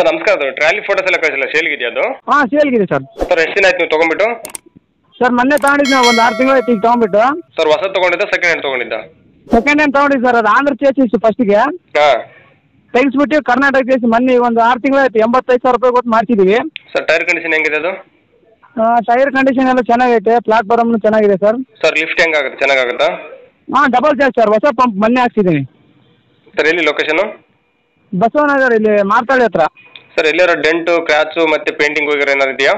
Sir ನಮಸ್ಕಾರ, ಅದು trolley photos ಎಲ್ಲ ಕಳಿಸಿಲ್ಲ, ಸೇಲ್ಗಿದೆಯಾ ಅದು? ಹಾಂ ಸೇಲ್ಗಿದೆ ಸರ್. ಸರ್ ಎಷ್ಟು ದಿನ ಆಯ್ತು ನೀವು ತೊಗೊಂಡ್ಬಿಟ್ಟು? ಸರ್ ಮೊನ್ನೆ ತಗೊಂಡಿದ್ದು ನಾವು ಒಂದು 6 ತಿಂಗಳು ಆಯ್ತು ಈಗ ತೊಗೊಂಡ್ಬಿಟ್ಟು. ಸರ್ ಹೊಸ ತೊಗೊಂಡಿದ್ದ ಸೆಕೆಂಡ್ ಹ್ಯಾಂಡ್ ತೊಗೊಂಡಿದ್ದ? ಸೆಕೆಂಡ್ ಹ್ಯಾಂಡ್ ತೊಗೊಂಡಿದ್ದು ಸರ್. ಅದು ಆಂಧ್ರ ಚೇಸಿಸ್ ಫಸ್ಟಿಗೆ ಹಾಂ ತೆಗಿಸ್ಬಿಟ್ಟು ಕರ್ನಾಟಕ ಚೇಸಿ ಮೊನ್ನೆ ಒಂದು 6 ತಿಂಗಳು ಆಯ್ತು 85,000 ರೂಪಾಯಿ ಕೊಟ್ಟು ಮಾಡ್ತಿದ್ದೀವಿ. ಸರ್ ಟೈರ್ ಕಂಡೀಷನ್ ಹೆಂಗಿದೆ ಅದು? ಟೈರ್ ಕಂಡೀಷನ್ ಎಲ್ಲ ಚೆನ್ನಾಗೈತೆ, ಪ್ಲಾಟ್ಫಾರ್ಮ್ನು ಚೆನ್ನಾಗಿದೆ ಸರ್. ಸರ್ ಲಿಫ್ಟ್ ಹೆಂಗಾಗುತ್ತೆ, ಚೆನ್ನಾಗಾಗುತ್ತಾ? ಹಾಂ ಡಬಲ್ ಚಾರ್ಜ್ ಸರ್, ಹೊಸ ಪಂಪ್ ಮೊನ್ನೆ ಹಾಕ್ಸಿದ್ದೀನಿ. ಸರ್ ಎಲ್ಲಿ ಲೊಕೇಶನು? ಬಸವನಗರ, ಇಲ್ಲಿ ಮಾರ್ತಾಳಿ ಹತ್ರ. ಸರ್ ಎಲ್ಲಾರು ಡೆಂಟು ಕ್ರ್ಯಾಚು ಮತ್ತು ಪೇಂಟಿಂಗ್ ವಗೇರೆ ಏನಾದ್ರು ಇದೆಯಾ?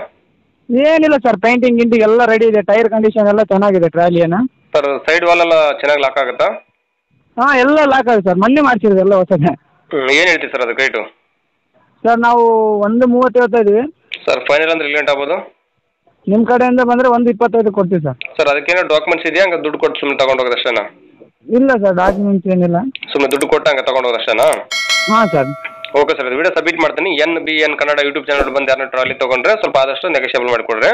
ಏನಿಲ್ಲ ಸರ್, ಪೇಂಟಿಂಗ್ ಗಿಂಟಿಂಗ್ ಎಲ್ಲ ರೆಡಿ ಇದೆ, ಟೈರ್ ಕಂಡೀಷನ್ ಎಲ್ಲ ಚೆನ್ನಾಗಿದೆ ಟ್ರಾಲಿಯನ್ನು. ಸರ್ ಸೈಡ್ ವಾಲ್ ಎಲ್ಲ ಚೆನ್ನಾಗಿ ಲಾಕ್ ಆಗುತ್ತಾ? ಹಾಂ ಎಲ್ಲ ಲಾಕ್ ಆಗಿದೆ ಸರ್, ಮೊನ್ನೆ ಮಾಡ್ಸಿರೋದು ಎಲ್ಲ ಹೊಸದೇ. ಏನು ಹೇಳ್ತೀವಿ ಸರ್ ಅದಕ್ಕೆ ರೇಟು? ಸರ್ ನಾವು 1.30 ಹೇಳ್ತಾ ಇದ್ದೀವಿ. ಸರ್ ಫೈನಲ್ ಅಂದ್ರೆ ಎಲ್ಲಿ ಆಗ್ಬೋದು? ನಿಮ್ಮ ಕಡೆಯಿಂದ ಬಂದರೆ 1.25 ಕೊಡ್ತೀವಿ ಸರ್. ಸರ್ ಅದಕ್ಕೇನೋ ಡಾಕ್ಯುಮೆಂಟ್ಸ್ ಇದೆಯಾ, ಹಂಗೆ ದುಡ್ಡು ಕೊಟ್ಟು ಸುಮ್ಮನೆ ತಗೊಂಡು ಹೋಗೋದು ಅಷ್ಟೇನಾ? ಇಲ್ಲ ಸರ್, ಡಾಕ್ಯುಮೆಂಟ್ಸ್ ಏನಿಲ್ಲ. ಸುಮ್ಮನೆ ದುಡ್ಡು ಕೊಟ್ಟು ಹಂಗೆ ತಗೊಂಡು ಹೋಗೋದು ಅಷ್ಟೇನಾ? ಹಾಂ ಸರ್. ಓಕೆ ಸರ್, ಅದು ವಿಡಿಯೋ ಸಬ್ಮಿಟ್ ಮಾಡ್ತೀನಿ. NBN ಕನ್ನಡ ಯೂಟ್ಯೂಬ್ ಚಾನಲ್ ಬಂದು ಯಾರನ್ನ ಟ್ರಾಲಿ ತೊಗೊಂಡ್ರೆ ಸ್ವಲ್ಪ ಆದಷ್ಟು ನೆಗೋಷಿಯಬಲ್ ಮಾಡಿಕೊಡ್ರಿ.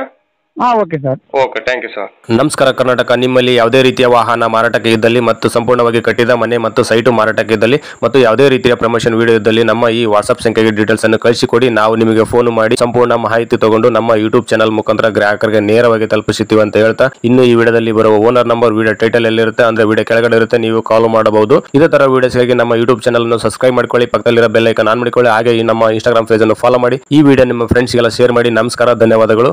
ಹಾಂ okay sir. Okay, thank you sir. ನಮಸ್ಕಾರ ಕರ್ನಾಟಕ. ನಿಮ್ಮಲ್ಲಿ ಯಾವುದೇ ರೀತಿಯ ವಾಹನ ಮಾರಾಟಕ್ಕೆ ಇದ್ದಲ್ಲಿ ಮತ್ತು ಸಂಪೂರ್ಣವಾಗಿ ಕಟ್ಟಿದ ಮನೆ ಮತ್ತು ಸೈಟು ಮಾರಾಟಕ್ಕೆ ಇದ್ದಲ್ಲಿ ಮತ್ತು ಯಾವುದೇ ರೀತಿಯ ಪ್ರಮೋಷನ್ ವಿಡಿಯೋ ಇದ್ದಲ್ಲಿ ನಮ್ಮ ಈ ವಾಟ್ಸ್ಆಪ್ ಸಂಖ್ಯೆಗೆ ಡೀಟೇಲ್ಸ್ ಅನ್ನು ಕಳಿಸಿಕೊಡಿ. ನಾವು ನಿಮಗೆ ಫೋನ್ ಮಾಡಿ ಸಂಪೂರ್ಣ ಮಾಹಿತಿ ತಗೊಂಡು ನಮ್ಮ ಯೂಟ್ಯೂಬ್ ಚಾನಲ್ ಮುಖಾಂತರ ಗ್ರಾಹಕರಿಗೆ ನೇರವಾಗಿ ತಲುಪಿಸುತ್ತೀವಿ ಅಂತ ಹೇಳ್ತಾ, ಇನ್ನು ಈ ವಿಡಿಯೋದಲ್ಲಿ ಬರುವ ಓನರ್ ನಂಬರ್ ವಿಡಿಯೋ ಟೈಟಲ್ ಎಲ್ಲಿರುತ್ತೆ ಅಂದ್ರೆ ವಿಡಿಯೋ ಕೆಳಗಡೆ ಇರುತ್ತೆ, ನೀವು ಕಾಲ್ ಮಾಡಬಹುದು. ಇದೇ ತರ ವಿಡಿಯೋಸ್ಗಾಗಿ ನಮ್ಮ ಯೂಟ್ಯೂಬ್ ಚಾನಲ್ ಅನ್ನು ಸಬ್ಸ್ಕ್ರೈಬ್ ಮಾಡ್ಕೊಳ್ಳಿ, ಪಕ್ಕದಲ್ಲಿರೋ ಬೆಲ್ ಐಕಾನ್ ಆನ್ ಮಾಡಿಕೊಳ್ಳಿ, ಹಾಗೆ ಈ ನಮ್ಮ ಇನ್ಸ್ಟಾಗ್ರಾಮ್ ಪೇಜ್ ಅನ್ನು ಫಾಲೋ ಮಾಡಿ. ಈ ವಿಡಿಯೋ ನಿಮ್ಮ ಫ್ರೆಂಡ್ಸ್ಗೆಲ್ಲ ಶೇರ್ ಮಾಡಿ. ನಮಸ್ಕಾರ, ಧನ್ಯವಾದಗಳು.